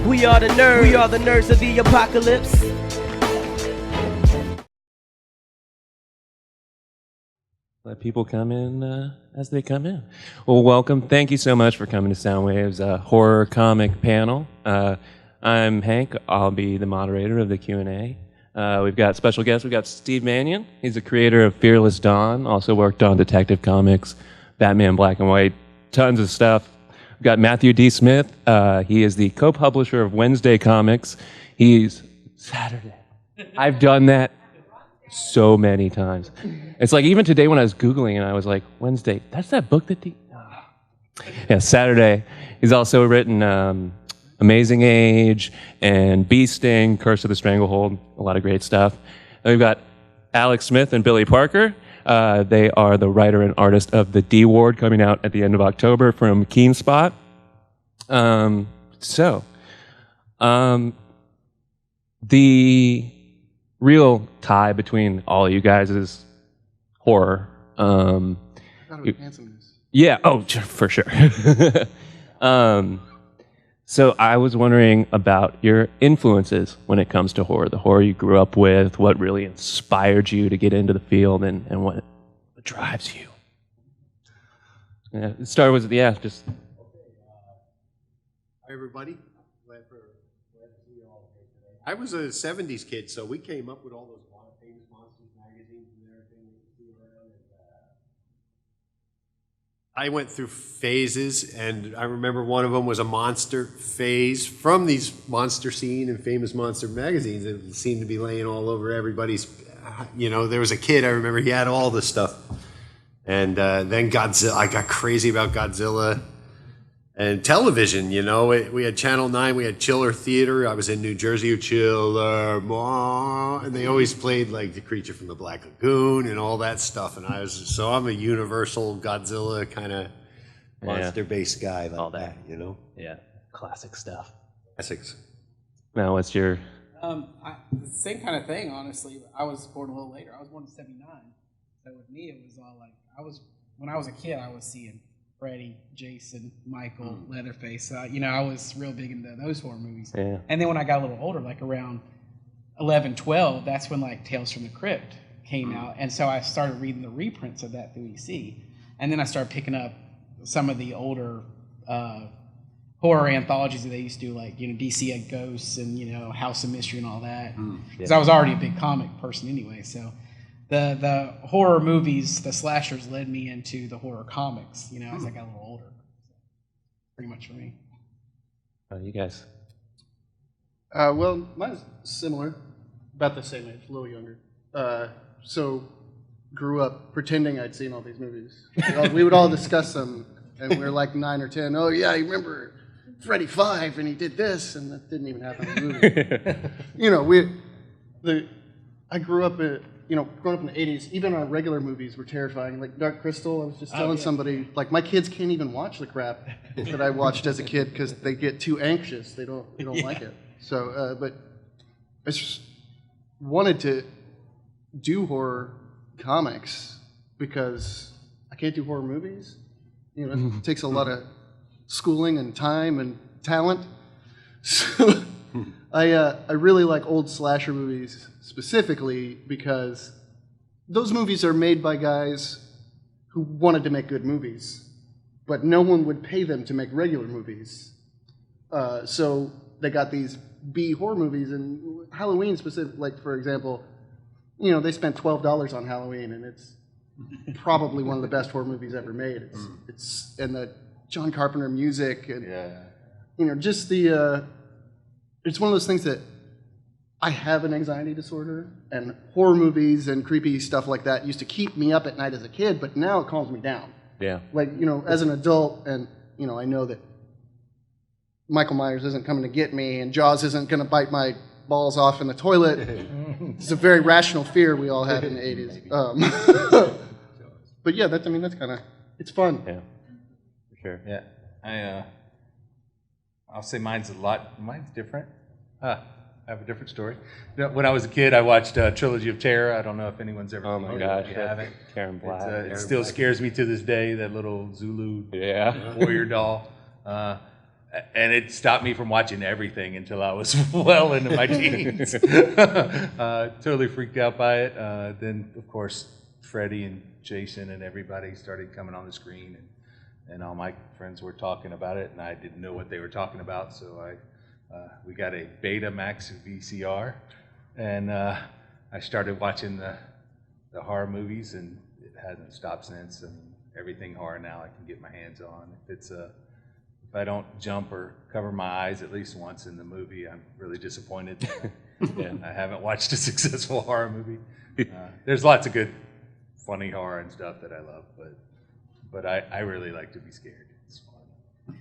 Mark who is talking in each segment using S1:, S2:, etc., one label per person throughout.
S1: We are the nerds. We are the nerds of the apocalypse.
S2: Let people come in as they come in. Well, welcome. Thank you so much for coming to Soundwave's horror comic panel. I'm Hank. I'll be the moderator of the Q&A. We've got special guests. We've got Steve Mannion. He's the creator of Fearless Dawn. Also worked on Detective Comics, Batman Black and White, tons of stuff. We've got Matthew D. Smith. He is the co-publisher of Wednesday Comics. He's Saturday. I've done that so many times. It's like even today when I was Googling and I was like, Wednesday, that's that book that Yeah, Saturday. He's also written Amazing Age and Bee Sting, Curse of the Stranglehold, a lot of great stuff. And we've got Alex Smith and Billy Parker. They are the writer and artist of The D Ward, coming out at the end of October from Keen Spot. The real tie between all of you guys is horror.
S3: I thought it was handsomeness.
S2: Yeah, oh, for sure. So I was wondering about your influences when it comes to horror, the horror you grew up with, what really inspired you to get into the field, and what drives you. Yeah, it started with, just...
S4: Hi, everybody. Glad to see you all here today. I was a 70s kid, so we came up with all those famous Monsters magazines and everything that you see around. I went through phases, and I remember one of them was a monster phase from these monster scene and famous monster magazines that seemed to be laying all over everybody's, there was a kid, I remember he had all this stuff. And then Godzilla, I got crazy about Godzilla. And television, we had Channel 9, we had Chiller Theater. I was in New Jersey, Chiller, and they always played like The Creature from the Black Lagoon and all that stuff. And I'm a universal Godzilla kind of monster-based guy like all that,
S2: Yeah, classic stuff.
S4: Classics.
S2: Now, what's your...
S5: same kind of thing, honestly. I was born a little later. I was born in 79. So with me, it was all like, when I was a kid, I was seeing Freddy, Jason, Michael, Leatherface. I was real big into those horror movies.
S2: Yeah.
S5: And then when I got a little older, like around 11, 12, that's when like Tales from the Crypt came out. And so I started reading the reprints of that through EC. And then I started picking up some of the older horror anthologies that they used to do, like, DC had Ghosts and, House of Mystery and all that. Because I was already a big comic person anyway, so... The horror movies, the slashers, led me into the horror comics, as I got a little older. Pretty much for me.
S2: You guys?
S3: Well, mine's similar, about the same age, a little younger. So, grew up pretending I'd seen all these movies. We would all discuss them, and we were like 9 or 10. Oh, yeah, you remember Freddy 5, and he did this, and that didn't even happen in the movie. I grew up growing up in the 80s, even our regular movies were terrifying. Like Dark Crystal, I was just telling somebody, like, my kids can't even watch the crap that I watched as a kid because they get too anxious. They don't like it. So, but I just wanted to do horror comics because I can't do horror movies. It takes a lot of schooling and time and talent. So I really like old slasher movies specifically because those movies are made by guys who wanted to make good movies, but no one would pay them to make regular movies. So they got these B horror movies, and Halloween specific, like for example, they spent $12 on Halloween, and it's probably one of the best horror movies ever made. It's and the John Carpenter music, and just the it's one of those things that I have an anxiety disorder, and horror movies and creepy stuff like that used to keep me up at night as a kid, but now it calms me down.
S2: Yeah.
S3: Like, as an adult, and, I know that Michael Myers isn't coming to get me, and Jaws isn't going to bite my balls off in the toilet. It's a very rational fear we all had in the 80s. But yeah, that's kind of, it's fun.
S2: Yeah, for sure.
S6: Yeah. I'll say mine's different. I have a different story. When I was a kid, I watched Trilogy of Terror. I don't know if anyone's ever seen it.
S2: Oh my gosh,
S6: you haven't.
S2: Karen Black.
S6: It still scares me to this day, that little Zulu warrior doll. and it stopped me from watching everything until I was well into my teens. Totally freaked out by it. Then, of course, Freddie and Jason and everybody started coming on the screen, and all my friends were talking about it, and I didn't know what they were talking about, so we got a Betamax VCR, and I started watching the horror movies, and it hasn't stopped since. I mean, everything horror now I can get my hands on. If I don't jump or cover my eyes at least once in the movie, I'm really disappointed. I haven't watched a successful horror movie. There's lots of good, funny horror and stuff that I love, but I really like to be scared. It's fun.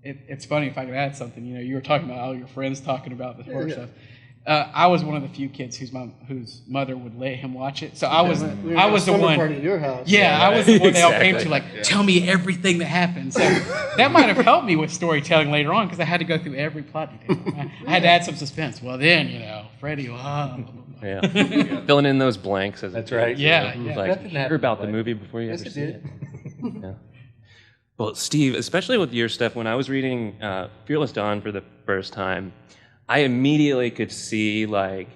S5: It's funny, if I could add something. You were talking about all your friends talking about the horror stuff. I was one of the few kids whose mother would let him watch it. So I was the one.
S3: Party at your house.
S5: Yeah, I was the one they all came to, like, tell me everything that happened. So that might have helped me with storytelling later on, because I had to go through every plot detail. I had to add some suspense. Well, then, Freddie,
S2: Yeah. Filling in those blanks.
S6: That's right.
S5: Yeah.
S2: Like, hear about the movie before you ever see it. Yeah. Well, Steve, especially with your stuff, when I was reading Fearless Dawn for the first time, I immediately could see, like,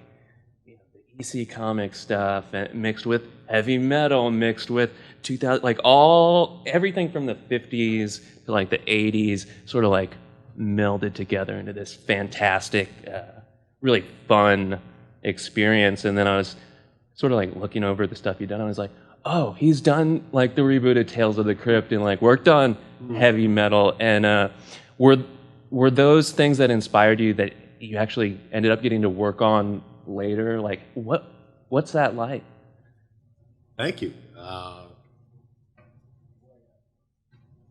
S2: the EC comic stuff mixed with heavy metal, mixed with 2000, like everything from the 50s to like the 80s, sort of like melded together into this fantastic, really fun experience. And then I was sort of like looking over the stuff he'd done. I was like, oh, he's done like the rebooted Tales of the Crypt and like worked on heavy metal. And were those things that inspired you that you actually ended up getting to work on later? Like, what's that like?
S4: Thank you.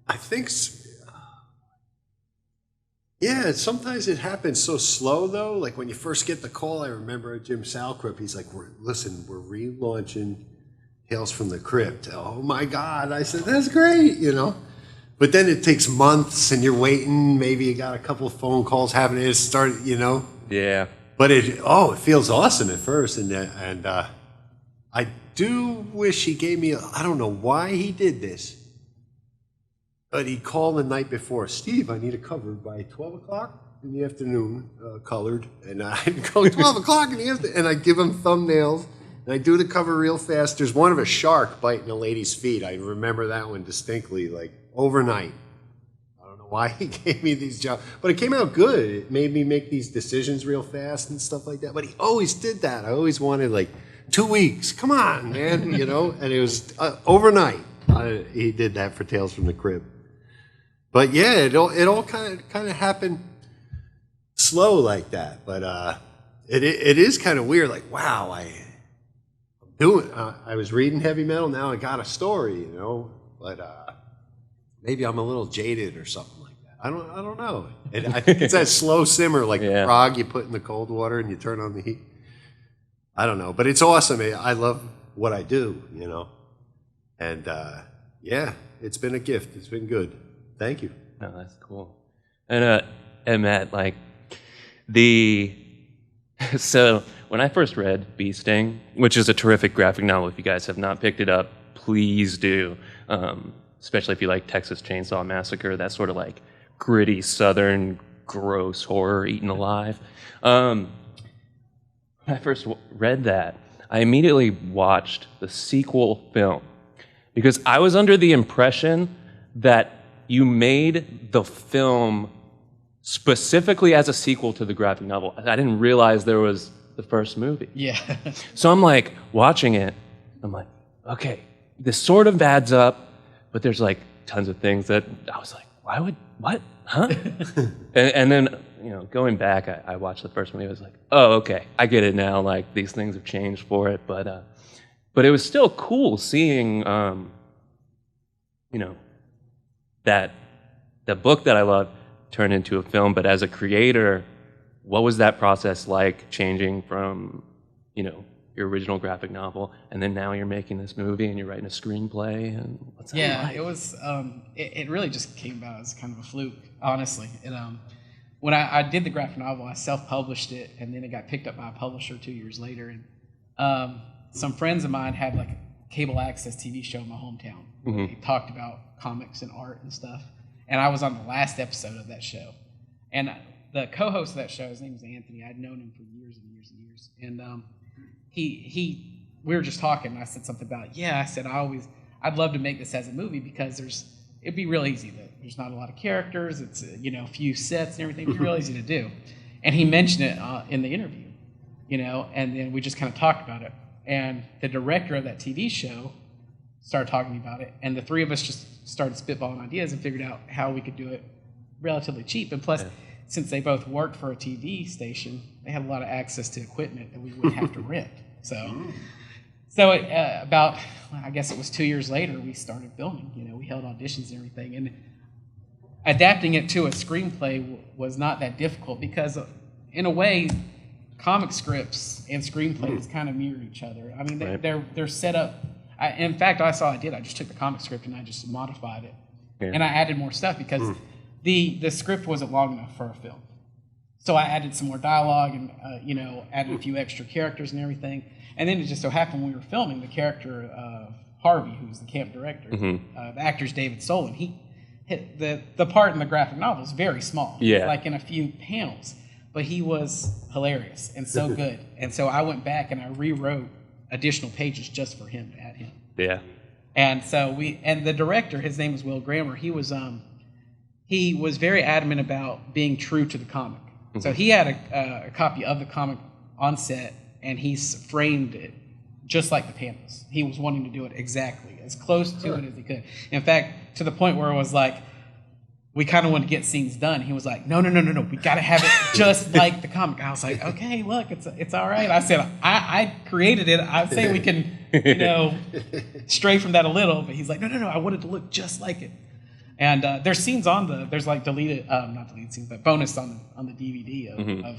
S4: I think, sometimes it happens so slow, though. Like, when you first get the call, I remember Jim Salcrip, he's like, we're relaunching Tales from the Crypt. Oh, my God. I said, that's great, But then it takes months, and you're waiting. Maybe you got a couple of phone calls happening. It started,
S2: Yeah.
S4: But it feels awesome at first, and I do wish he gave me. I don't know why he did this, but he called the night before. Steve, I need a cover by 12 o'clock in the afternoon, colored, and I'd go 12 o'clock in the afternoon, and I'd give him thumbnails. And I do the cover real fast. There's one of a shark biting a lady's feet. I remember that one distinctly, like overnight. I don't know why he gave me these jobs, but it came out good. It made me make these decisions real fast and stuff like that. But he always did that. I always wanted like 2 weeks. Come on, man, And it was overnight. He did that for Tales from the Crypt. But yeah, it all kind of happened slow like that. But it is kind of weird. Like, wow, I was reading heavy metal. Now I got a story, But maybe I'm a little jaded or something like that. I don't know. I think it's that slow simmer, like a frog you put in the cold water and you turn on the heat. I don't know, but it's awesome. I love what I do, And it's been a gift. It's been good. Thank you.
S2: No, that's cool. And Matt, like so when I first read Bee Sting, which is a terrific graphic novel, if you guys have not picked it up, please do. Especially if you like Texas Chainsaw Massacre, that sort of like gritty Southern gross horror eaten alive. When I first read that, I immediately watched the sequel film because I was under the impression that you made the film specifically as a sequel to the graphic novel. I didn't realize there was the first movie.
S5: Yeah.
S2: So I'm like watching it, I'm like, okay, this sort of adds up, but there's like tons of things that I was like, what? Huh? and then, going back, I watched the first movie. I was like, oh, okay, I get it now. Like these things have changed for it, but it was still cool seeing, that the book that I love turned into a film. But as a creator, what was that process like, changing from, your original graphic novel, and then now you're making this movie and you're writing a screenplay, and what's that like?
S5: It was. It really just came about as kind of a fluke, honestly. When I did the graphic novel, I self-published it, and then it got picked up by a publisher 2 years later. And some friends of mine had like a cable access TV show in my hometown.
S2: Mm-hmm.
S5: They talked about comics and art and stuff, and I was on the last episode of that show. And the co-host of that show, his name is Anthony. I'd known him for years and years and years. And we were just talking, and I said something about, I said, I'd love to make this as a movie because it'd be real easy. There's not a lot of characters. It's, a few sets and everything. It'd be real easy to do. And he mentioned it in the interview, and then we just kind of talked about it. And the director of that TV show started talking about it, and the three of us just started spitballing ideas and figured out how we could do it relatively cheap. And plus, since they both worked for a TV station, they had a lot of access to equipment that we wouldn't have to rent. So about, I guess it was 2 years later, we started filming. We held auditions and everything. And adapting it to a screenplay was not that difficult because, in a way, comic scripts and screenplays kind of mirror each other. I mean, they're set up. In fact, I just took the comic script and I just modified it. Yeah. And I added more stuff because the script wasn't long enough for a film. So I added some more dialogue and, added a few extra characters and everything. And then it just so happened when we were filming, the character of Harvey, who's the camp director, the actor's David Solon, he hit the part in the graphic novel is very small.
S2: Yeah.
S5: Like in a few panels. But he was hilarious and so good. And so I went back and I rewrote additional pages just for him, to add him.
S2: Yeah.
S5: And so and the director, his name is Will Grammer, he was very adamant about being true to the comic. So he had a copy of the comic on set, and he's framed it just like the panels. He was wanting to do it exactly, as close to it as he could. In fact, to the point where it was like, we kind of wanted to get scenes done. He was like, no, we got to have it just like the comic. I was like, okay, look, it's all right. I said, I created it. I'd say we can, stray from that a little. But he's like, no, I want it to look just like it. And there's scenes there's like not deleted scenes, but bonus on the DVD of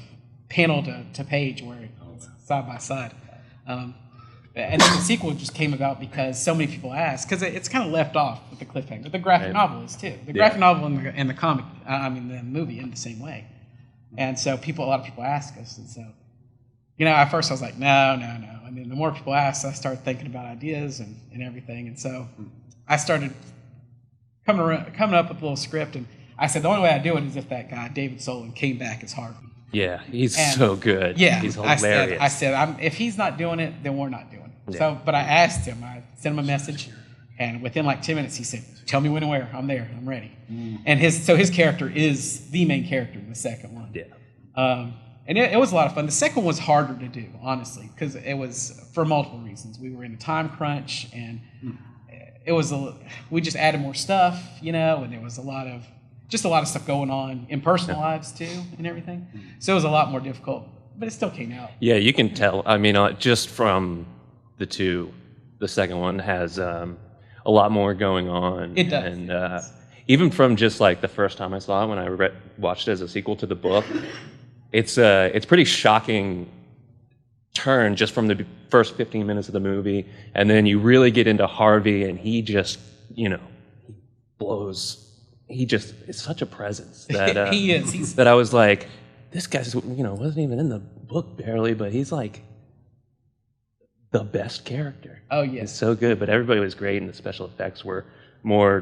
S5: panel to page where it's side by side. And then the sequel just came about because so many people asked, because it's kind of left off with the cliffhanger. The graphic novel is too. The graphic novel and the comic, the movie end the same way. And so a lot of people ask us. And so, at first I was like, no. And then the more people asked, I started thinking about ideas and everything. And so I started coming up with a little script. And I said, the only way I do it is if that guy, David Solon, came back as Harvey.
S2: Yeah, he's so good.
S5: Yeah,
S2: he's hilarious.
S5: I said, if he's not doing it, then we're not doing it. Yeah. So, but I asked him, I sent him a message, and within like 10 minutes, he said, tell me when and where. I'm there. I'm ready. And his character is the main character in the second one. Yeah. And it was a lot of fun. The second one was harder to do, honestly, because it was for multiple reasons. We were in a time crunch, and we just added more stuff, and there was a lot of stuff going on in personal lives too and everything. So it was a lot more difficult, but it still came out. Yeah,
S2: you can tell. I mean, just from the two, the second one has a lot more going on.
S5: It does.
S2: And even from just like the first time I saw it, when I watched it as a sequel to the book, it's pretty shocking turn just from the first 15 minutes of the movie, and then you really get into Harvey, and he just, he blows. He just is such a presence that
S5: he is.
S2: That I was like, this guy's wasn't even in the book barely, but he's like the best character.
S5: Oh yeah,
S2: he's so good. But everybody was great, and the special effects were more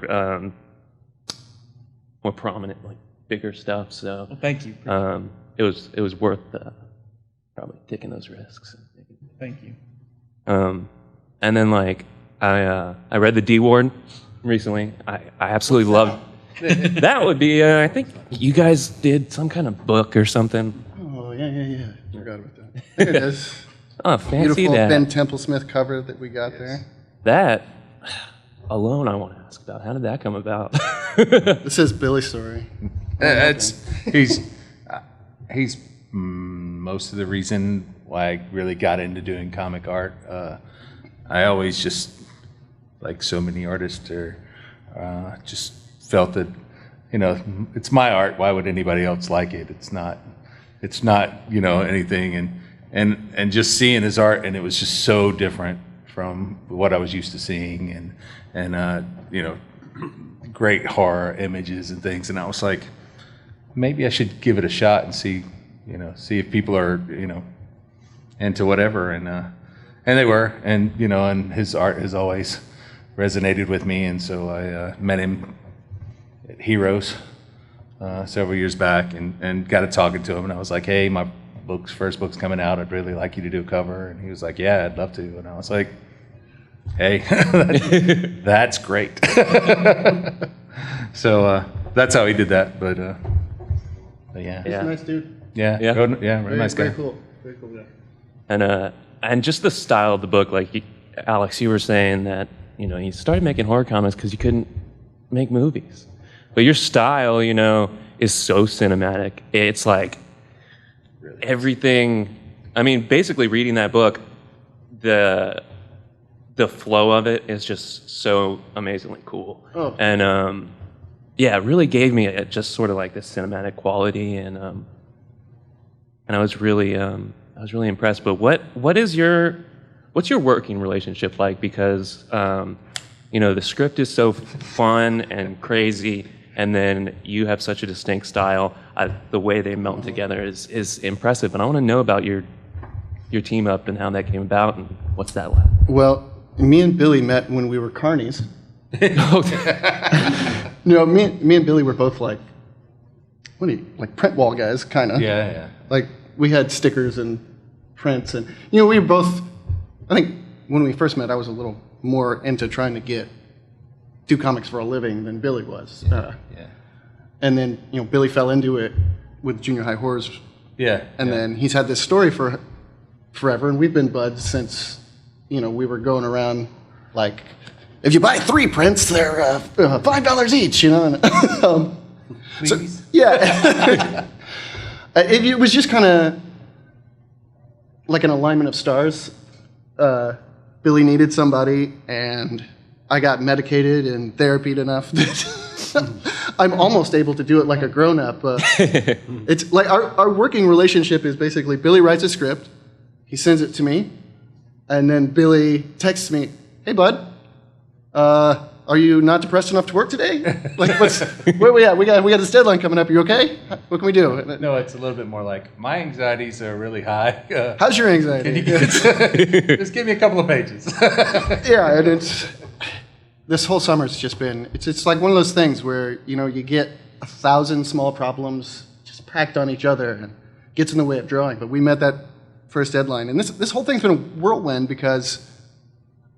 S2: prominent, like bigger stuff. So
S5: thank you.
S2: It was worth probably taking those risks.
S5: Thank you.
S2: And then like I read the D Ward recently. I absolutely loved. That would be, I think you guys did some kind of book or something.
S3: Oh, yeah. Forgot about that. There it is.
S2: Oh, fancy
S3: Beautiful
S2: that.
S3: Ben Templesmith cover that we got there.
S2: That alone I want to ask about. How did that come about?
S3: This is Billy's story.
S6: He's most of the reason why I really got into doing comic art. I always just, like so many artists, just felt that, it's my art. Why would anybody else like it? It's not, anything. And just seeing his art, and it was just so different from what I was used to seeing, and great horror images and things. And I was like, maybe I should give it a shot and see if people are, into whatever. And they were, and his art has always resonated with me. And so I met him at Heroes several years back and got to talking to him, and I was like, hey, my first book's coming out. I'd really like you to do a cover. And he was like, yeah, I'd love to. And I was like, hey, that's great. So that's how he did that. But yeah.
S3: He's a nice dude.
S6: Yeah.
S2: Yeah.
S6: Really nice guy.
S3: Very cool. Very cool guy.
S2: And just the style of the book, like Alex, you were saying that you started making horror comics because you couldn't make movies, but your style, is so cinematic. It's like everything. I mean, basically, reading that book, the flow of it is just so amazingly cool.
S3: Oh.
S2: And it really gave me just sort of like this cinematic quality, and I was really impressed. But what's your working relationship like? Because the script is so fun and crazy, and then you have such a distinct style. The way they melt together is impressive, and I want to know about your team up and how that came about, and what's that like?
S3: Well, me and Billy met when we were carnies. Me and Billy were both like print wall guys, kind of.
S6: Yeah.
S3: Like, we had stickers and prints, and we were both. I think when we first met, I was a little more into trying to do comics for a living than Billy was.
S6: Yeah.
S3: And then Billy fell into it with Junior High Horrors.
S6: Yeah.
S3: And then he's had this story for forever, and we've been buds since we were going around like, if you buy 3 prints, they're $5 each.
S6: Please.
S3: Yeah. It was just kind of like an alignment of stars. Billy needed somebody, and I got medicated and therapied enough that I'm almost able to do it like a grown-up. It's like our working relationship is basically Billy writes a script, he sends it to me, and then Billy texts me, "Hey, bud, are you not depressed enough to work today? Like, where we at? We got this deadline coming up. Are you okay? What can we do?"
S6: No, it's a little bit more like, my anxieties are really high.
S3: How's your anxiety?
S6: Just give me a couple of pages.
S3: Yeah, and this whole summer's just been, it's like one of those things where, you get 1,000 small problems just packed on each other and gets in the way of drawing. But we met that first deadline, and this whole thing's been a whirlwind because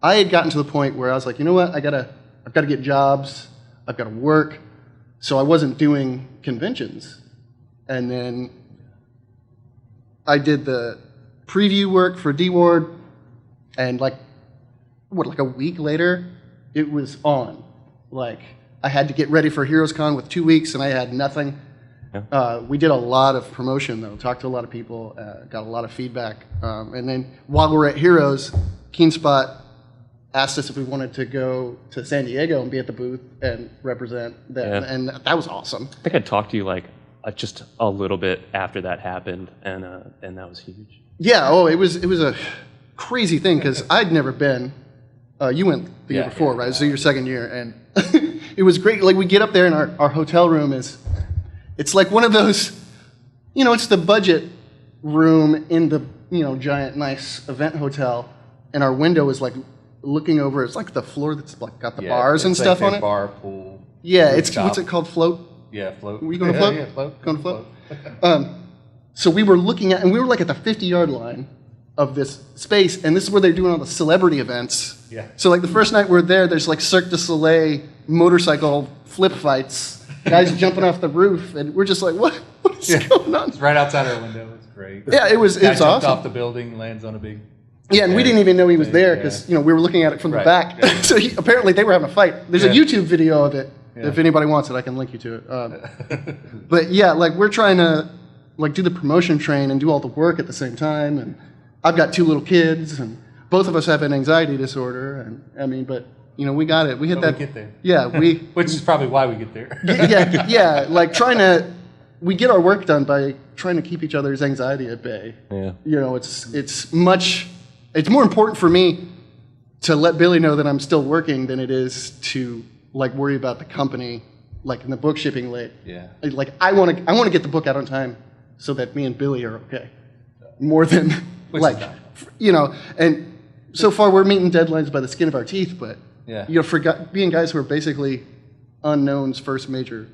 S3: I had gotten to the point where I was like, you know what, I've got to get jobs, I've got to work, so I wasn't doing conventions. And then I did the preview work for D-Ward, and like a week later, it was on. Like, I had to get ready for Heroes Con with 2 weeks, and I had nothing. Yeah. We did a lot of promotion, though, talked to a lot of people, got a lot of feedback. And then while we were at Heroes, Keenspot asked us if we wanted to go to San Diego and be at the booth and represent them, and that was awesome.
S2: I think I talked to you like just a little bit after that happened, and that was huge.
S3: Yeah, it was a crazy thing because I'd never been. You went the year before, right? So your second year, and it was great. Like, we get up there, and our hotel room it's like one of those, it's the budget room in the giant nice event hotel, and our window is like looking over. It's like the floor that's like got the bars and stuff on it.
S6: Bar, pool.
S3: Yeah, it's what's it called? Float.
S6: Yeah, float.
S3: Were you going to float?
S6: Yeah, float.
S3: Going to float. So we were looking at, and we were like at the 50-yard line of this space, and this is where they're doing all the celebrity events.
S6: Yeah.
S3: So like the first night we're there's like Cirque du Soleil motorcycle flip fights, guys jumping off the roof, and we're just like, what is going on?
S6: It's right outside our window. It's great.
S3: Yeah, it was
S6: Guy jumped
S3: awesome.
S6: off the building, lands on a big.
S3: Yeah, and we didn't even know he was there because we were looking at it from the back.
S6: Yeah.
S3: So apparently they were having a fight. There's a YouTube video of it. Yeah. If anybody wants it, I can link you to it. But yeah, like, we're trying to do the promotion train and do all the work at the same time. And I've got 2 little kids, and both of us have an anxiety disorder. And I mean, but we got it. We hit that.
S6: We get there.
S3: Yeah,
S6: which is probably why we get there.
S3: yeah. Like, we get our work done by trying to keep each other's anxiety at bay.
S2: Yeah.
S3: It's more important for me to let Billy know that I'm still working than it is to worry about the company, in the book shipping late.
S6: Yeah.
S3: Like, I want to get the book out on time so that me and Billy are okay. More than and so far we're meeting deadlines by the skin of our teeth, but for being guys who are basically Unknown's first major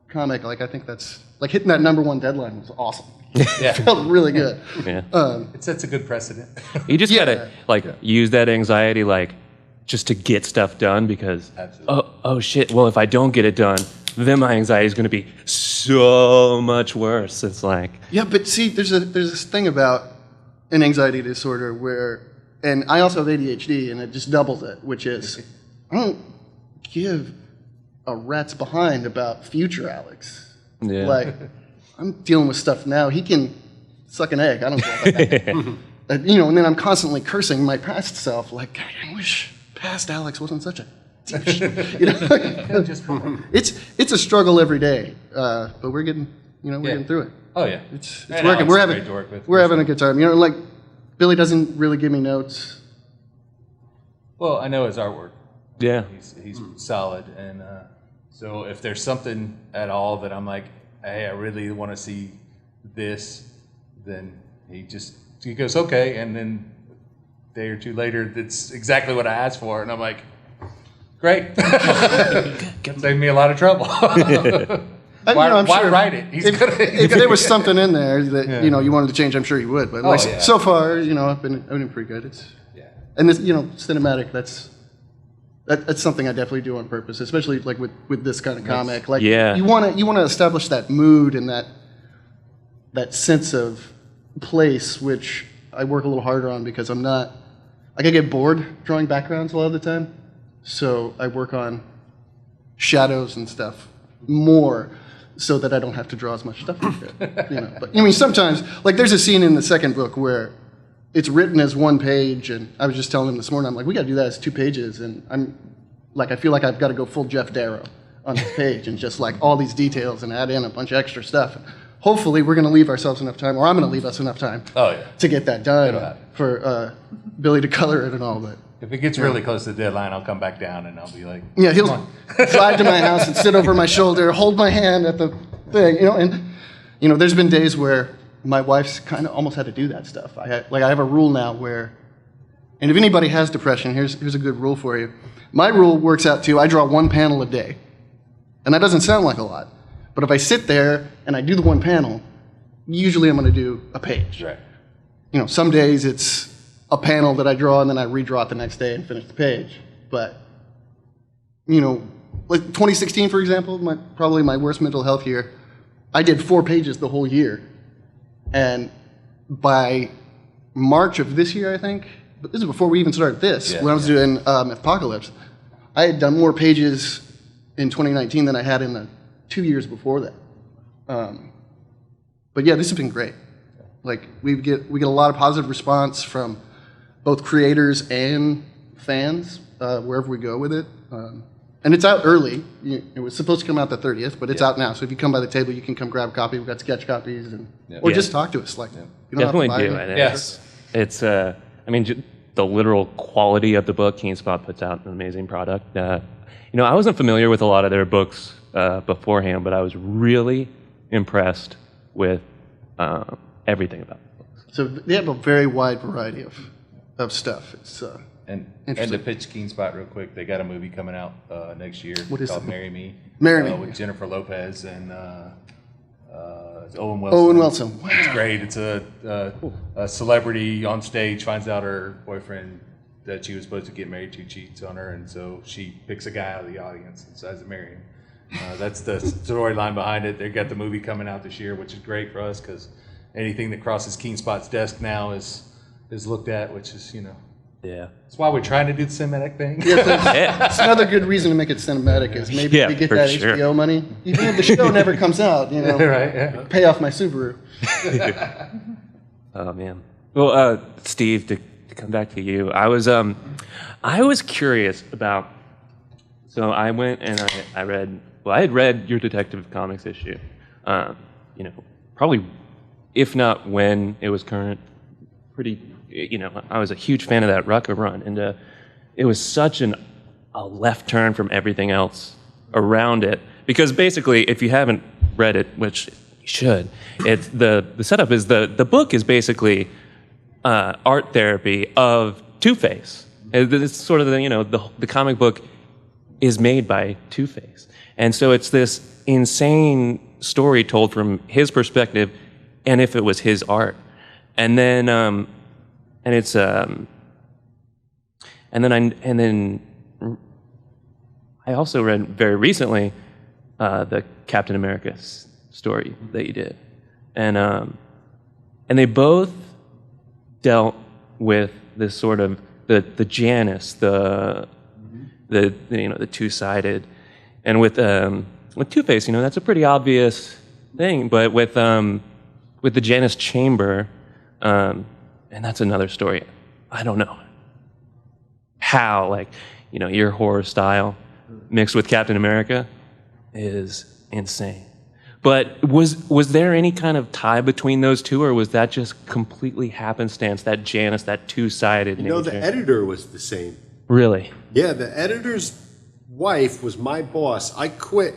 S3: comic, like I think that's like hitting that #1 deadline was awesome.
S6: Yeah.
S3: Felt really good.
S2: Yeah.
S6: It sets a good precedent.
S2: You just
S3: Yeah.
S2: gotta like use that anxiety like just to get stuff done because
S6: Absolutely.
S2: oh shit. Well, if I don't get it done, then my anxiety is gonna be so much worse. It's like
S3: Yeah, but see, there's this thing about an anxiety disorder where, and I also have ADHD, and it just doubles it, which is I don't give a rat's behind about future Alex.
S2: Yeah.
S3: Like, I'm dealing with stuff now. He can suck an egg. I don't care about that. You know, and then I'm constantly cursing my past self, like, God, I wish past Alex wasn't such a douche. You know, it's a struggle every day, but we're getting through it.
S6: Oh yeah.
S3: It's
S6: And
S3: working.
S6: Alex is great to work with.
S3: We're having a good time. You know, like Billy doesn't really give me notes.
S6: Well, I know his artwork.
S2: yeah.
S6: He's solid, and so if there's something at all that I'm like, hey, I really want to see this, then he goes okay, and then a day or two later, that's exactly what I asked for, and I'm like, great, saved me a lot of trouble. Why
S3: sure
S6: write it?
S3: If there was something in there that you wanted to change, I'm sure you would. But like
S6: yeah.
S3: so far, I've been pretty good. And this, cinematic. That's something I definitely do on purpose, especially like with this kind of comic. Like
S2: Yeah.
S3: you want to establish that mood and that sense of place, which I work a little harder on because I'm not. I get bored drawing backgrounds a lot of the time, so I work on shadows and stuff more, so that I don't have to draw as much stuff. But I mean, sometimes, like there's a scene in the second book where it's written as one page, and I was just telling him this morning, I'm like, we got to do that as 2 pages, and I feel like I've got to go full Jeff Darrow on this page and just like all these details and add in a bunch of extra stuff. Hopefully, we're going to leave ourselves enough time, or I'm going to leave us enough time to get that done for Billy to color it and all. But
S6: if it gets really close to the deadline, I'll come back down and I'll be like,
S3: yeah, he'll drive to my house and sit over my shoulder, hold my hand at the thing, and there's been days where my wife's kind of almost had to do that stuff. I have a rule now where, and if anybody has depression, here's a good rule for you. My rule works out to I draw 1 panel a day, and that doesn't sound like a lot, but if I sit there and I do the 1 panel, usually I'm going to do a page.
S6: right.
S3: Some days it's a panel that I draw and then I redraw it the next day and finish the page. But, like 2016, for example, probably my worst mental health year, I did 4 pages the whole year. And by March of this year, I think, but this is before we even started this, when I was doing Apocalypse, I had done more pages in 2019 than I had in the 2 years before that. But yeah, this has been great. Like we get a lot of positive response from both creators and fans wherever we go with it. And it's out early. It was supposed to come out the 30th, but it's out now. So if you come by the table, you can come grab a copy. We've got sketch copies, or just talk to us. Like, you don't
S2: Definitely
S3: have to
S2: do
S3: buy
S2: it.
S6: Yes.
S2: It's I mean, the literal quality of the book. KeenSpot puts out an amazing product. I wasn't familiar with a lot of their books beforehand, but I was really impressed with everything about the books.
S3: So they have a very wide variety of stuff. It's
S6: And
S3: Interesting.
S6: to pitch KeenSpot real quick, they got a movie coming out next year
S3: What is
S6: called
S3: it?
S6: Marry Me.
S3: Marry Me.
S6: With Jennifer Lopez and Owen Wilson.
S3: Owen Wilson. Wow.
S6: It's great. It's a celebrity on stage finds out her boyfriend that she was supposed to get married to cheats on her, and so she picks a guy out of the audience and decides to marry him. That's the storyline behind it. They've got the movie coming out this year, which is great for us because anything that crosses KeenSpot's desk now is looked at, which is,
S2: Yeah.
S6: that's why we're trying to do the cinematic thing.
S3: It's another good reason to make it cinematic is maybe we get
S2: for
S3: that
S2: sure.
S3: HBO money. Even if the show never comes out,
S6: Right, yeah.
S3: pay off my Subaru.
S2: Oh man. Well, Steve, to come back to you, I was curious about. So I went and I read. Well, I had read your Detective Comics issue. Probably, if not when it was current, pretty. I was a huge fan of that Rucker run, and it was such a left turn from everything else around it. Because basically, if you haven't read it, which you should, it's the setup is the book is basically art therapy of Two-Face. It's sort of the comic book is made by Two-Face, and so it's this insane story told from his perspective, and if it was his art. And then I also read very recently the Captain America story that you did, and they both dealt with this sort of the Janus, the two-sided, and with Two-Face, that's a pretty obvious thing, but with the Janus chamber, and that's another story. I don't know how, your horror style mixed with Captain America is insane. But was there any kind of tie between those two, or was that just completely happenstance, that Janus, that two-sided nature?
S4: The editor was the same.
S2: Really?
S4: Yeah, the editor's wife was my boss. I quit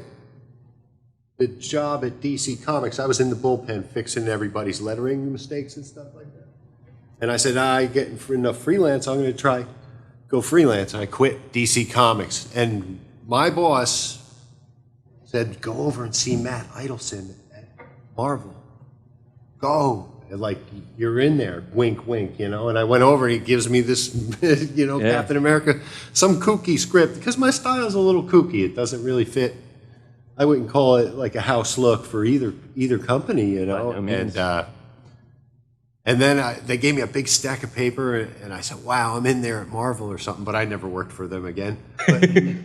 S4: the job at DC Comics. I was in the bullpen fixing everybody's lettering mistakes and stuff like that. And I said, I get enough freelance, I'm going to go freelance. And I quit DC Comics. And my boss said, go over and see Matt Idelson at Marvel. Go. And you're in there, wink, wink, And I went over and he gives me this, Captain America, some kooky script. Because my style's a little kooky. It doesn't really fit. I wouldn't call it like a house look for either company, And then they gave me a big stack of paper, and I said, wow, I'm in there at Marvel or something, but I never worked for them again.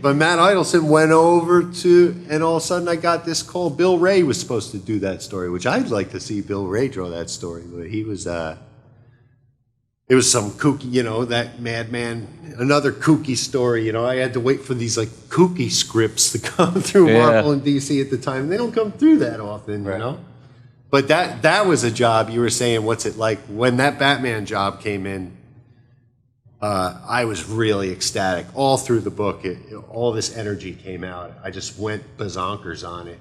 S4: But Matt Idelson went over and all of a sudden I got this call. Bill Ray was supposed to do that story, which I'd like to see Bill Ray draw that story, but he was, it was some kooky, that madman, another kooky story, I had to wait for these kooky scripts to come through Marvel and DC at the time, and they don't come through that often, But that was a job. You were saying, what's it like? When that Batman job came in, I was really ecstatic. All through the book, all this energy came out. I just went bazonkers on it,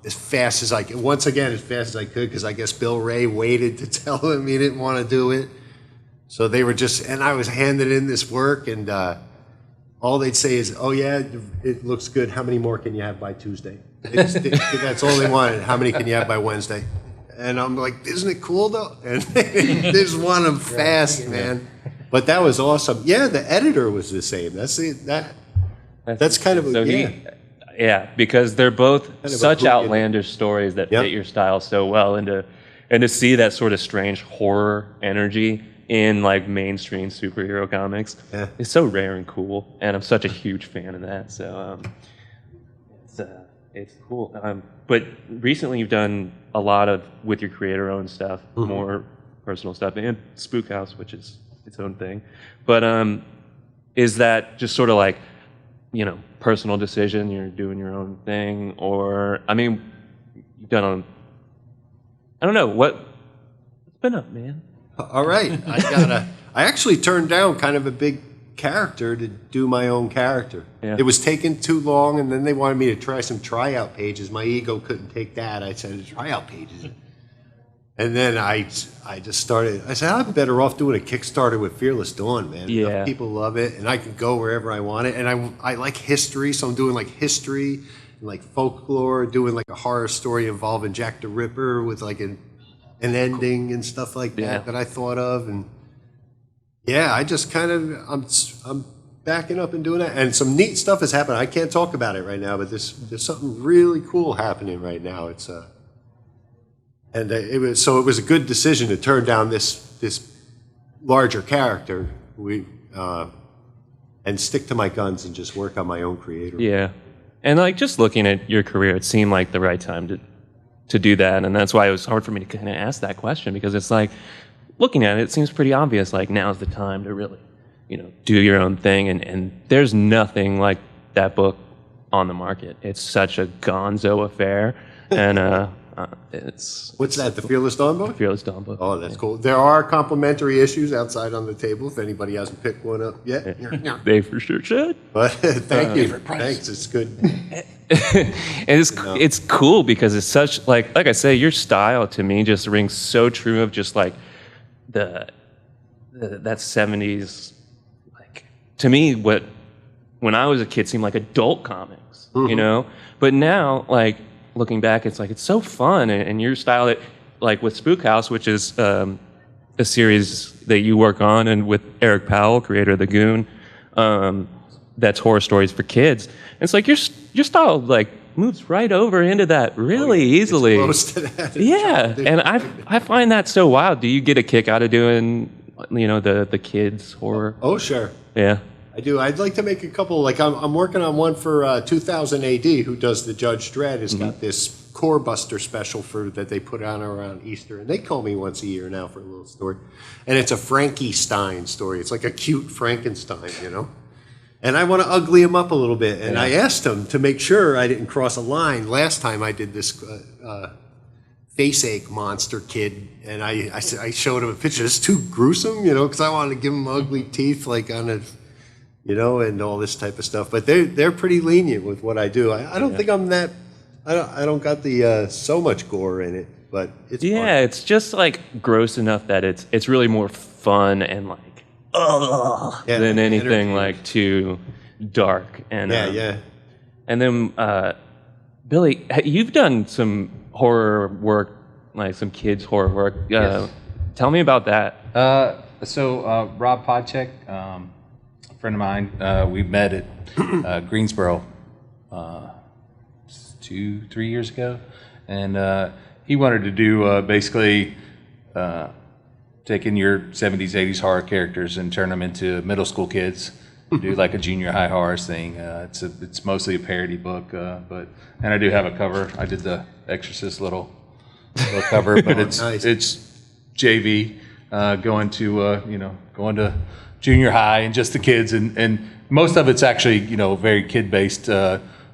S4: as fast as I could. Once again, as fast as I could, because I guess Bill Ray waited to tell him he didn't want to do it. So they were and I was handed in this work, and all they'd say is, oh yeah, it looks good. How many more can you have by Tuesday? That's all they wanted. How many can you have by Wednesday? And I'm like, isn't it cool though? And they just want them fast, man. But that was awesome. Yeah, the editor was the same. That's kind of
S2: because they're both such outlandish stories that fit your style so well, and to see that sort of strange horror energy in mainstream superhero comics is so rare and cool, and I'm such a huge fan of that. So it's cool. But recently you've done a lot with your creator-owned stuff, more personal stuff, and Spook House, which is its own thing. But is that just sort of personal decision? You're doing your own thing, or you've done I don't know what's been up, man.
S4: All right, I actually turned down kind of a big character to do my own character. It was taking too long, and then they wanted me to try some tryout pages. My ego couldn't take that. I said, tryout pages. And then I just started. I said, I'm better off doing a Kickstarter with Fearless Dawn, man. Enough people love it, and I can go wherever I want it. And I like history, so I'm doing history and folklore, doing a horror story involving Jack the Ripper with an ending and stuff like that I thought of. And I just kind of, I'm backing up and doing that. And some neat stuff has happened. I can't talk about it right now, but there's something really cool happening right now. It's it was a good decision to turn down this larger character. And stick to my guns and just work on my own creator.
S2: Yeah. And just looking at your career, it seemed like the right time to do that. And that's why it was hard for me to kind of ask that question, because it's looking at it, it seems pretty obvious, now's the time to really, do your own thing. And there's nothing like that book on the market. It's such a gonzo affair. And it's...
S4: What's that, the Fearless Dawn book?
S2: Fearless Dawn book.
S4: Oh, that's cool. There are complimentary issues outside on the table if anybody hasn't picked one up yet.
S2: They for sure should.
S4: But thank you. Thanks, it's good.
S2: It's cool because it's such, like I say, your style to me just rings so true of just that 70s, to me, what when I was a kid seemed like adult comics, but now looking back, it's like it's so fun, and your style, that like with Spook House, which is a series that you work on, and with Eric Powell, creator of The Goon, that's horror stories for kids. It's like your style like moves right over into that really easily.
S4: It's close to that.
S2: Yeah, and I find that so wild. Do you get a kick out of doing, you know, the kids horror?
S4: Oh, sure.
S2: Yeah.
S4: I do. I'd like to make a couple. Like I'm working on one for 2000 AD. Who does the Judge Dredd has got this Core Buster special that they put on around Easter, and they call me once a year now for a little story. And it's a Frankenstein story. It's like a cute Frankenstein, you know. And I want to ugly him up a little bit. And I asked him to make sure I didn't cross a line. Last time I did this face ache monster kid, and I showed him a picture. It's too gruesome, you know, because I wanted to give him ugly teeth, like on a. You know, and all this type of stuff. But they're pretty lenient with what I do. I don't think I'm that. I don't got the so much gore in it, but it's fun.
S2: It's just like gross enough that it's really more fun and like than anything like too dark. And And then Billy, you've done some horror work, like some kids horror work.
S6: Yes.
S2: Tell me about that.
S6: So Rob Podcheck, friend of mine, we met at Greensboro 2-3 years ago, and he wanted to do basically taking your 70s, 80s horror characters and turn them into middle school kids, do like a junior high horrors thing. It's mostly a parody book, and I do have a cover. I did the Exorcist little cover, but it's JV going to junior high and just the kids, and most of it's actually, you know, very kid-based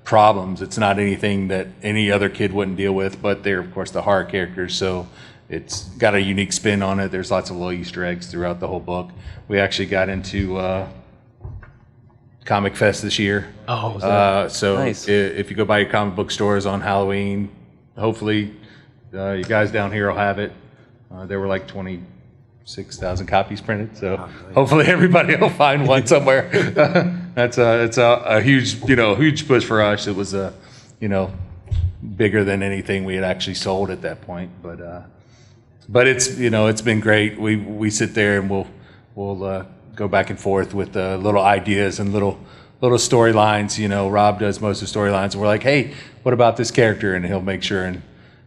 S6: problems. It's not anything that any other kid wouldn't deal with, but they're, of course, the horror characters, so it's got a unique spin on it. There's lots of little Easter eggs throughout the whole book. We actually got into Comic Fest this year.
S2: Oh, so
S6: nice. If you go by your comic book stores on Halloween, hopefully you guys down here will have it. There were like 26,000 copies printed, so hopefully everybody will find one somewhere. It's a huge push for us. It was bigger than anything we had actually sold at that point, but it's been great. We sit there and we'll go back and forth with little ideas and little storylines. You know, Rob does most of the storylines, and we're like, hey, what about this character? And he'll make sure, and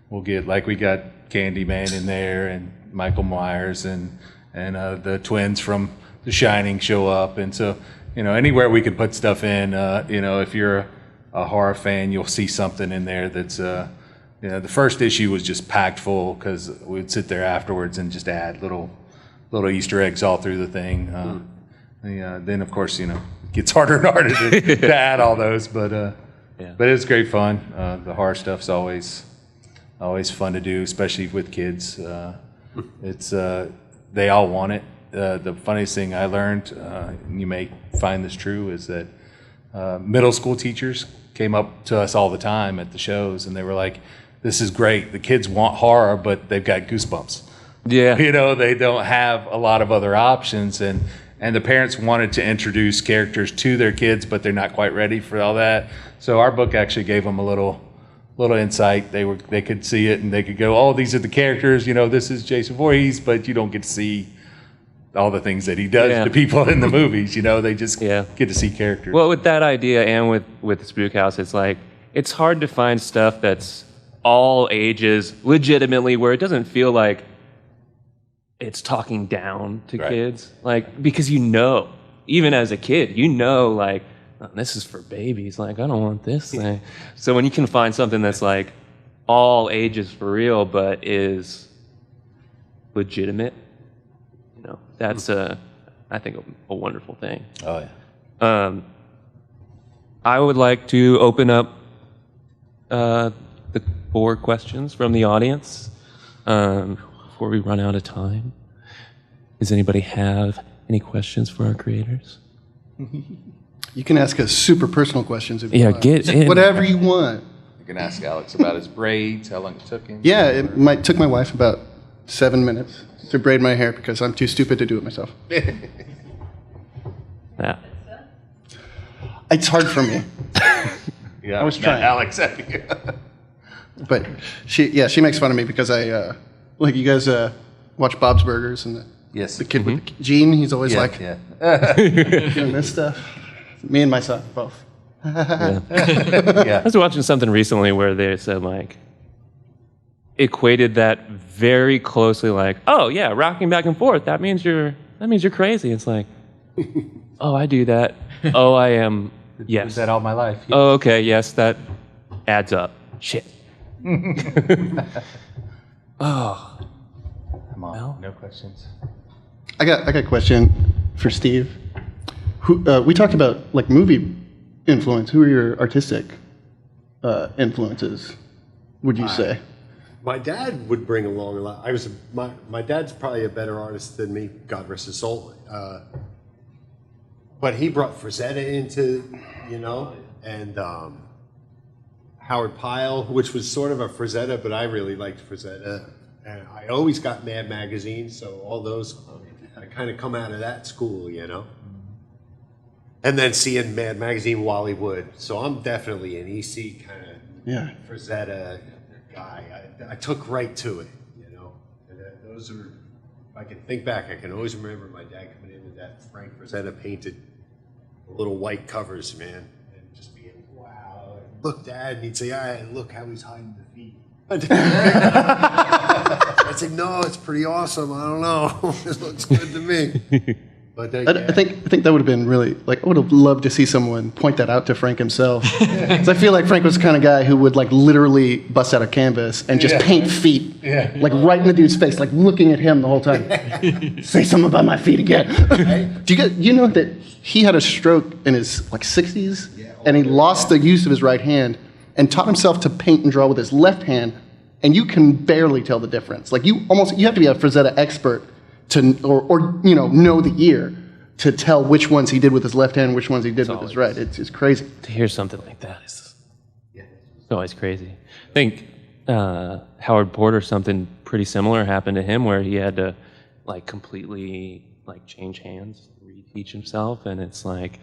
S6: we'll get, like, we got Candyman in there, and Michael Myers, and the twins from The Shining show up, and so, you know, anywhere we can put stuff in, if you're a horror fan, you'll see something in there that's, the first issue was just packed full because we'd sit there afterwards and just add little Easter eggs all through the thing. Then, of course, it gets harder and harder to add all those, but it's great fun. The horror stuff's always fun to do, especially with kids. It's they all want it. The funniest thing I learned, and you may find this true, is that middle school teachers came up to us all the time at the shows, and they were like, "This is great. The kids want horror, but they've got goosebumps."
S2: Yeah.
S6: They don't have a lot of other options, and the parents wanted to introduce characters to their kids, but they're not quite ready for all that. So our book actually gave them a little insight. They could see it, and they could go, "Oh, these are the characters. This is Jason Voorhees," but you don't get to see all the things that he does to people in the movies. They just get to see characters.
S2: Well, with that idea and with the Spook House, it's like it's hard to find stuff that's all ages, legitimately, where it doesn't feel like it's talking down to kids, like, because even as a kid, like, oh, this is for babies. Like, I don't want this thing. So when you can find something that's like all ages for real, but is legitimate, that's I think a wonderful thing.
S6: Oh yeah.
S2: I would like to open up the 4 questions from the audience before we run out of time. Does anybody have any questions for our creators?
S3: You can ask us super personal questions if you want.
S2: Get in.
S3: Whatever you want.
S6: You can ask Alex about his braids, how long it took him.
S3: Yeah, it took my wife about 7 minutes to braid my hair because I'm too stupid to do it myself.
S2: Yeah.
S3: It's hard for me.
S6: Yeah,
S3: I was trying.
S6: Alex.
S3: But she makes fun of me because I like you guys watch Bob's Burgers and
S6: Yes.
S3: the kid with the Gene. He's always like
S6: yeah.
S3: doing this stuff. Me and my son both.
S2: I was watching something recently where they said like equated that very closely, like, oh yeah, rocking back and forth. That means you're crazy. It's like, oh, I do that. Oh, I am. Yes.
S6: Did that all my life. Yeah.
S2: Oh, okay. Yes, that adds up. Shit. Oh.
S6: Come on.
S2: Well.
S6: No questions.
S3: I got a question for Steve. We talked about like movie influence. Who are your artistic influences? Would you say?
S4: My dad would bring along a lot. My dad's probably a better artist than me. God rest his soul. But he brought Frazetta into, and Howard Pyle, which was sort of a Frazetta, but I really liked Frazetta. And I always got Mad Magazine, so all those, I kind of come out of that school, And then seeing Mad Magazine, Wally Wood. So I'm definitely an EC kind of Frazetta guy. I took right to it, And those are, if I can think back, I can always remember my dad coming in with that Frank Frazetta painted little white covers, man, and just being, wow, look, Dad, and he'd say, all right, look how he's hiding the feet. I'd say, no, it's pretty awesome. I don't know. It looks good to me. But
S3: I think that would have been really, like, I would have loved to see someone point that out to Frank himself. 'Cause I feel like Frank was the kind of guy who would, like, literally bust out a canvas and just paint feet. Like, right in the dude's face, like, looking at him the whole time. Say something about my feet again. Do you know that he had a stroke in his, like, 60s? And he lost the use of his right hand and taught himself to paint and draw with his left hand, and you can barely tell the difference. Like, you have to be a Frazetta expert to, or know the year to tell which ones he did with his left hand, which ones he did with his right. It's crazy.
S2: To hear something like that is always crazy. I think Howard Porter, something pretty similar happened to him where he had to like completely like change hands, reteach himself, and it's like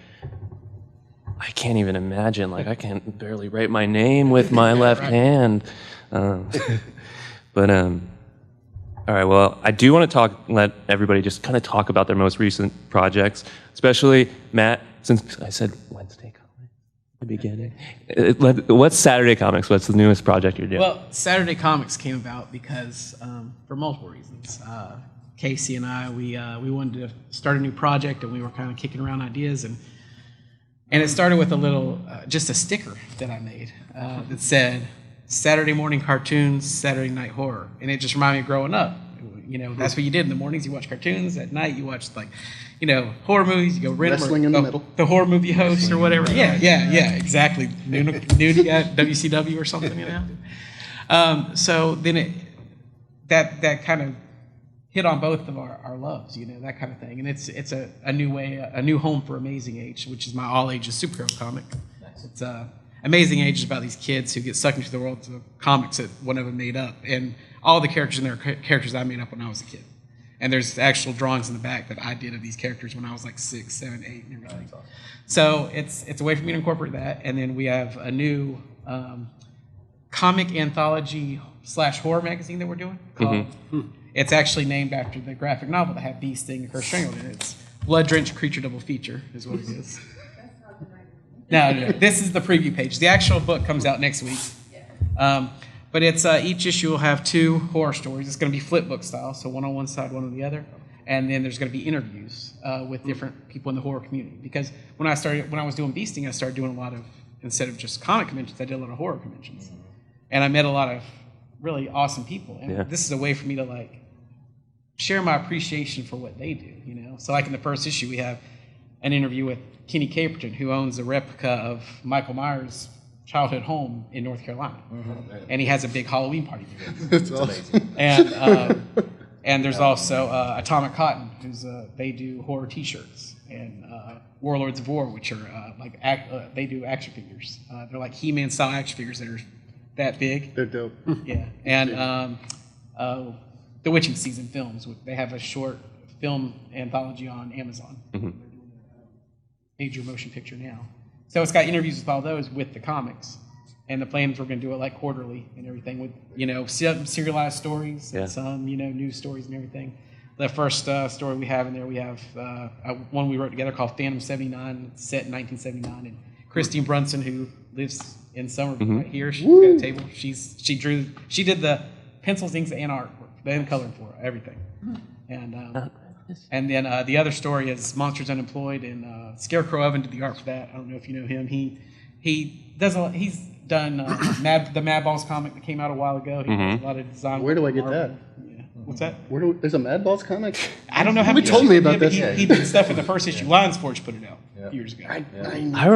S2: I can't even imagine. Like I can barely write my name with my left hand. All right, well, I do want to let everybody just kind of talk about their most recent projects, especially Matt, since I said Wednesday Comics at the beginning. What's Saturday Comics? What's the newest project you're doing?
S5: Well, Saturday Comics came about because, for multiple reasons. Casey and I, we wanted to start a new project, and we were kind of kicking around ideas, and it started with a little, just a sticker that I made that said, Saturday morning cartoons, Saturday night horror. And it just reminded me of growing up. That's what you did in the mornings. You watch cartoons. At night, you watch, horror movies. You go rent them.
S3: Wrestling in the middle.
S5: The horror movie host or whatever. Yeah, exactly. Noon at WCW or something, So then that kind of hit on both of our loves, that kind of thing. And it's a new way, a new home for Amazing Age, which is my all-ages superhero comic. It's Amazing Age is about these kids who get sucked into the world of comics that one of them made up. And all the characters in there are characters I made up when I was a kid. And there's actual drawings in the back that I did of these characters when I was like 6, 7, 8, and everything. So it's a way for me to incorporate that. And then we have a new comic anthology / horror magazine that we're doing. Called, It's actually named after the graphic novel that had Beast, Sting, and Kurt Strangled in it. It's Blood-Drenched Creature Double Feature is what it is. No, this is the preview page. The actual book comes out next week. But it's each issue will have 2 horror stories. It's going to be flip book style, so one on one side, one on the other. And then there's going to be interviews with different people in the horror community. Because when I was doing Beasting, I started doing a lot of, instead of just comic conventions, I did a lot of horror conventions. And I met a lot of really awesome people. And this is a way for me to share my appreciation for what they do, So in the first issue, we have an interview with Kenny Caperton, who owns a replica of Michael Myers' childhood home in North Carolina. And he has a big Halloween party.
S3: That's awesome.
S5: And there's also Atomic Cotton, they do horror T-shirts, and Warlords of War, which are they do action figures. They're like He-Man style action figures that are that big.
S3: They're dope.
S5: Yeah, and the Witching Season films. They have a short film anthology on Amazon. Major motion picture now. So it's got interviews with all those with the comics. And the plans were going to do it like quarterly and everything with, some serialized stories
S2: Yeah.
S5: and some, news stories and everything. The first story we have in there, we have one we wrote together called Phantom 79, set in 1979. And Christine Brunson, who lives in Somerville right here, she's got a table. She did the pencils, inks, and artwork, and coloring for it, everything. And then the other story is Monsters Unemployed, and Scarecrow Oven did the art for that. I don't know if you know him. He's done the Mad Balls comic that came out a while ago. He does a lot of design.
S3: Where do I get
S5: Marvel.
S3: that?
S5: Yeah. What's that?
S3: There's a Mad Balls comic?
S5: I don't know how
S3: Nobody told me about
S5: but
S3: this.
S5: He did stuff in the first issue. Lions Forge put it out years ago.
S2: I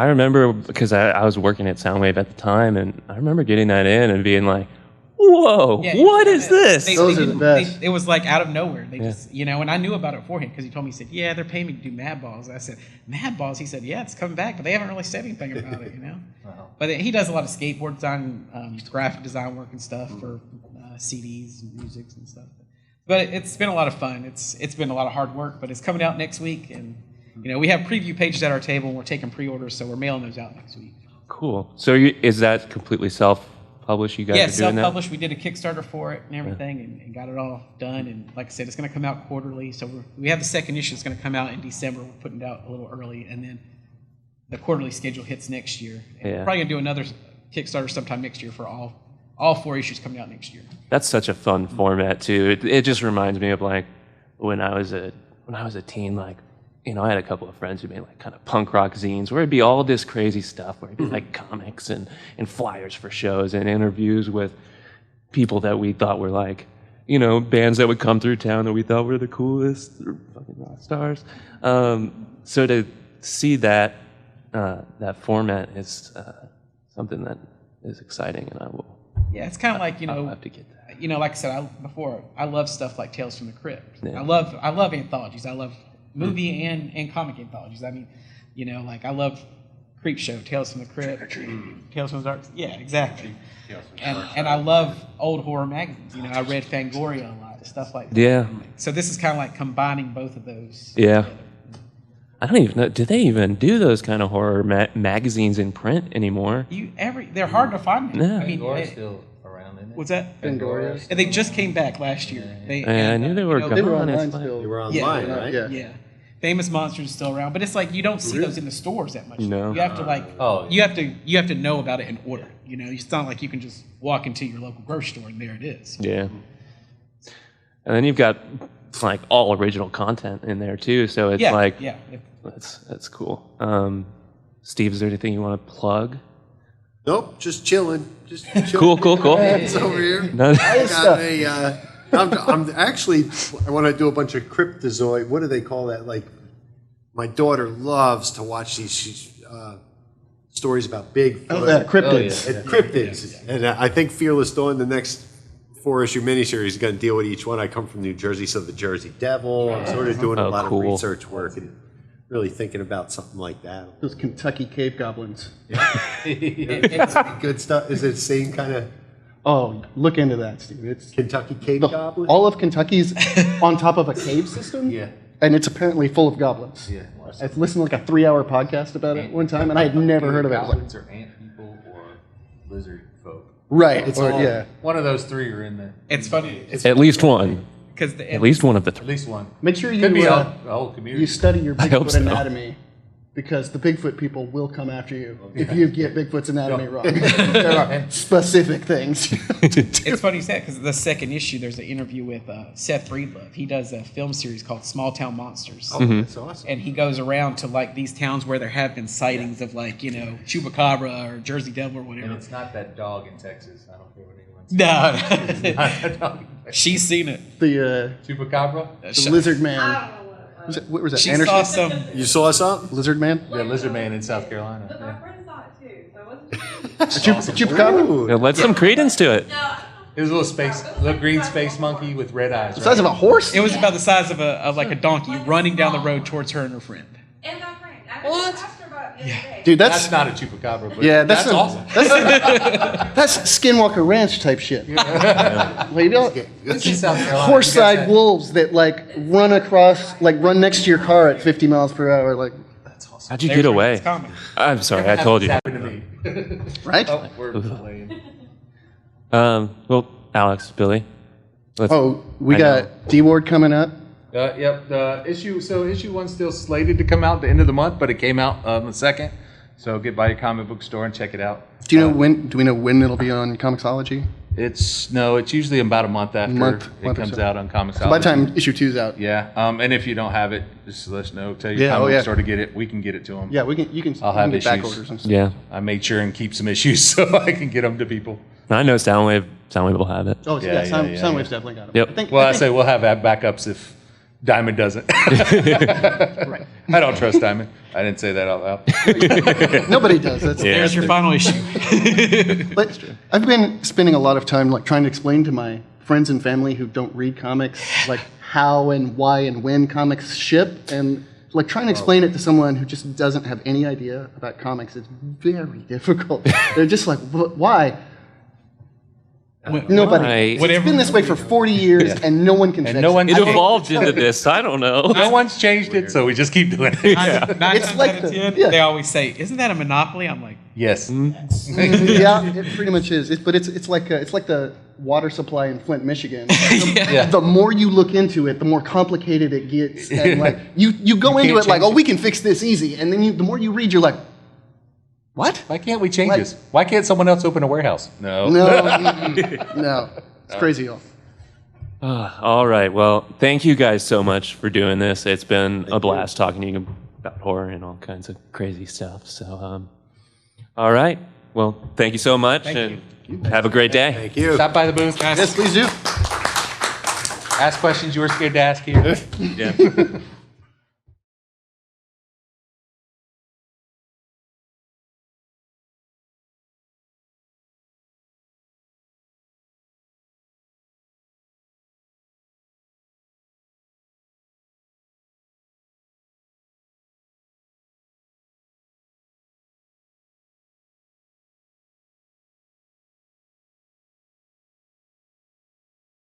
S2: remember because I was working at Soundwave at the time, and I remember getting that in and being like, "Whoa,
S5: Yeah,
S2: what is this?"
S3: Those are the best.
S5: It was like out of nowhere. They just, and I knew about it beforehand because he told me, he said, yeah, they're paying me to do Mad Balls. I said, Mad Balls? He said, yeah, it's coming back, but they haven't really said anything about it, But he does a lot of skateboard design, graphic design work and stuff for CDs and music and stuff. But it's been a lot of fun. It's been a lot of hard work, but it's coming out next week. And, we have preview pages at our table, and we're taking pre-orders, so we're mailing those out next week.
S2: Cool. So is that completely self-published? You guys
S5: Yeah,
S2: are doing that?
S5: self-published. We did a Kickstarter for it and everything, and got it all done. And like I said, it's going to come out quarterly. So we have the second issue that's going to come out in December. We're putting it out a little early, and then the quarterly schedule hits next year. And we're probably going to do another Kickstarter sometime next year for all 4 issues coming out next year.
S2: That's such a fun format too. It just reminds me of like when I was a teen, like, I had a couple of friends who made like kind of punk rock zines where it'd be all this crazy stuff, where it'd be like comics and flyers for shows and interviews with people that we thought were like, bands that would come through town that we thought were the coolest, or fucking rock stars. So to see that format is something that is exciting, and I will.
S5: Yeah, it's kind of like,
S2: I'll have to get that.
S5: Like I said before, I love stuff like Tales from the Crypt.
S2: Yeah.
S5: I love anthologies. I love movie and comic anthologies. I mean, I love Creepshow, Tales from the Crypt, Tales from the Dark. Yeah, exactly. And I love old horror magazines. I read Fangoria a lot, stuff like that.
S2: Yeah.
S5: So this is kind of like combining both of those.
S2: Yeah.
S5: Together.
S2: I don't even know. Do they even do those kind of horror magazines in print anymore?
S5: They're hard to find.
S2: Yeah.
S5: I mean,
S6: Fangora's still around, isn't it?
S5: what's that?
S3: Fangoria.
S5: And they just came back last year.
S2: I knew they were
S3: They were
S2: gone.
S3: online
S2: It's
S3: still.
S4: They were online, right?
S3: Yeah.
S5: Yeah. Famous Monsters is still around, but it's like you don't see those in the stores that much.
S2: No.
S5: You have to you have to know about it and order. It's not like you can just walk into your local grocery store and there it is.
S2: Yeah. And then you've got like all original content in there too, so it's like that's cool. Steve, is there anything you want to plug?
S4: Nope, just chilling. Just
S2: Cool.
S4: It's over here. I'm actually, I want to do a bunch of cryptozoid. What do they call that? Like, my daughter loves to watch these stories about Bigfoot.
S3: Cryptids.
S4: And cryptids. And I think Fearless Dawn, the next 4-issue miniseries, is going to deal with each one. I come from New Jersey, so the Jersey Devil. I'm sort of doing a lot of research work and really thinking about something like that.
S3: Those Kentucky cave goblins.
S4: Good stuff. Is it the same kind of
S3: Oh, look into that, Steve. It's
S4: Kentucky cave goblin?
S3: all of Kentucky's on top of a cave system.
S6: Yeah.
S3: And it's apparently full of goblins.
S6: Yeah.
S3: I listened to like a 3-hour podcast about it one time, and I had never heard of it.
S6: Goblins or ant people or lizard folk.
S3: Right.
S4: It's
S3: or,
S4: all-
S3: yeah.
S6: One of those three are in there.
S5: It's funny
S2: At least one.
S5: because
S2: At least one of the
S6: At
S2: three.
S6: least one.
S3: Make sure
S6: Could be
S3: you
S6: a whole community.
S3: you study your
S2: I hope
S3: Bigfoot
S2: so.
S3: anatomy, because the Bigfoot people will come after you if you get Bigfoot's anatomy wrong. There are specific things.
S5: It's funny you say that because the second issue, there's an interview with Seth Breedlove. He does a film series called Small Town Monsters.
S4: Oh, that's awesome.
S5: And he goes around to like these towns where there have been sightings of like, Chupacabra or Jersey Devil or
S6: And
S5: whatever.
S6: it's not that dog in Texas. I don't care what anyone says.
S5: No.
S6: It's not that dog in Texas.
S5: She's seen it.
S3: The
S6: Chupacabra?
S3: lizard man. What was that?
S5: She
S3: Anderson?
S5: saw some.
S4: You saw something?
S3: Lizard man?
S6: Yeah, lizard man in South Carolina.
S7: But my
S6: Yeah.
S7: friend saw it too, so it wasn't.
S3: Chupacabra?
S4: Ooh.
S2: Yeah, let's some credence to it.
S7: No,
S6: It was a little green space monkey with red eyes.
S3: The size of a horse?
S5: It was about the size of a donkey running down the road towards her and her friend.
S7: and my friend. I asked her about it the other day.
S3: Dude,
S6: That's not a chupacabra, but
S3: yeah,
S6: that's awesome.
S3: That's Skinwalker Ranch type shit. Like,
S6: It's in South Carolina.
S3: horse-side
S6: You guys
S3: wolves that like run next to your car at 50 miles per hour. Like,
S2: How'd you get away?
S5: It's common.
S2: I'm sorry, I told you.
S6: Happened to me.
S3: Right?
S6: Oh, we're playing.
S2: Well, Alex, Billy.
S3: Oh, we
S2: I
S3: got D-Ward coming up.
S6: Yep. The issue. So issue 1's still slated to come out at the end of the month, but it came out on the 2nd. So get by your comic book store and check it out.
S3: Do you know when? Do we know when it'll be on Comixology?
S6: It's usually about a month after
S3: Month
S6: it
S3: or
S6: comes
S3: so.
S6: out on Comixology.
S3: By the time issue 2's out.
S6: Yeah. And if you don't have it, just let us know. Tell your
S3: Yeah,
S6: comic
S3: oh,
S6: book
S3: yeah.
S6: store to get it. We can get it to them.
S3: Yeah, you can.
S6: I'll
S3: you
S6: have
S3: can get back
S6: issues.
S3: orders and stuff.
S2: Yeah.
S6: I made sure and keep some issues so I can get them to people.
S2: I know Soundwave will have it.
S3: Oh,
S6: Yeah,
S3: Soundwave's definitely got it.
S2: Yep.
S6: Well, I say we'll have backups if Diamond doesn't.
S3: Right.
S6: I don't trust Diamond. I didn't say that out loud.
S3: Nobody does. That's,
S2: Yeah.
S5: There's your final issue.
S3: But I've been spending a lot of time like trying to explain to my friends and family who don't read comics like how and why and when comics ship, and like trying to explain it to someone who just doesn't have any idea about comics is very difficult. They're just like, why? Nobody.
S2: Why?
S3: It's been this way for 40 years, and no one can fix
S6: no one-
S2: It
S3: it.
S2: evolved into this. I don't know.
S6: No one's changed it, so we just keep doing it.
S3: It's like
S5: Out of
S3: the-
S5: 10,
S3: yeah.
S5: They always say, "Isn't that a monopoly?" I'm like,
S6: Yes.
S3: Yeah, it pretty much is. But it's like the water supply in Flint, Michigan.
S6: Yeah.
S3: The more you look into it, the more complicated it gets. And like you go into
S6: can't
S3: it like,
S6: change
S3: oh, we can fix this easy, and then the more you read, you're like, what?
S6: Why can't we change
S3: Like-
S6: this? Why can't someone else open a warehouse? No.
S3: No, it's crazy, y'all.
S2: All right. Well, thank you guys so much for doing this. It's been a blast talking to you about horror and all kinds of crazy stuff. So, all right. Well, thank you so much, and have a great day.
S4: Thank you.
S6: Stop by the booth, guys.
S3: Yes, please do.
S6: Ask questions you were scared to ask here.
S2: Yeah.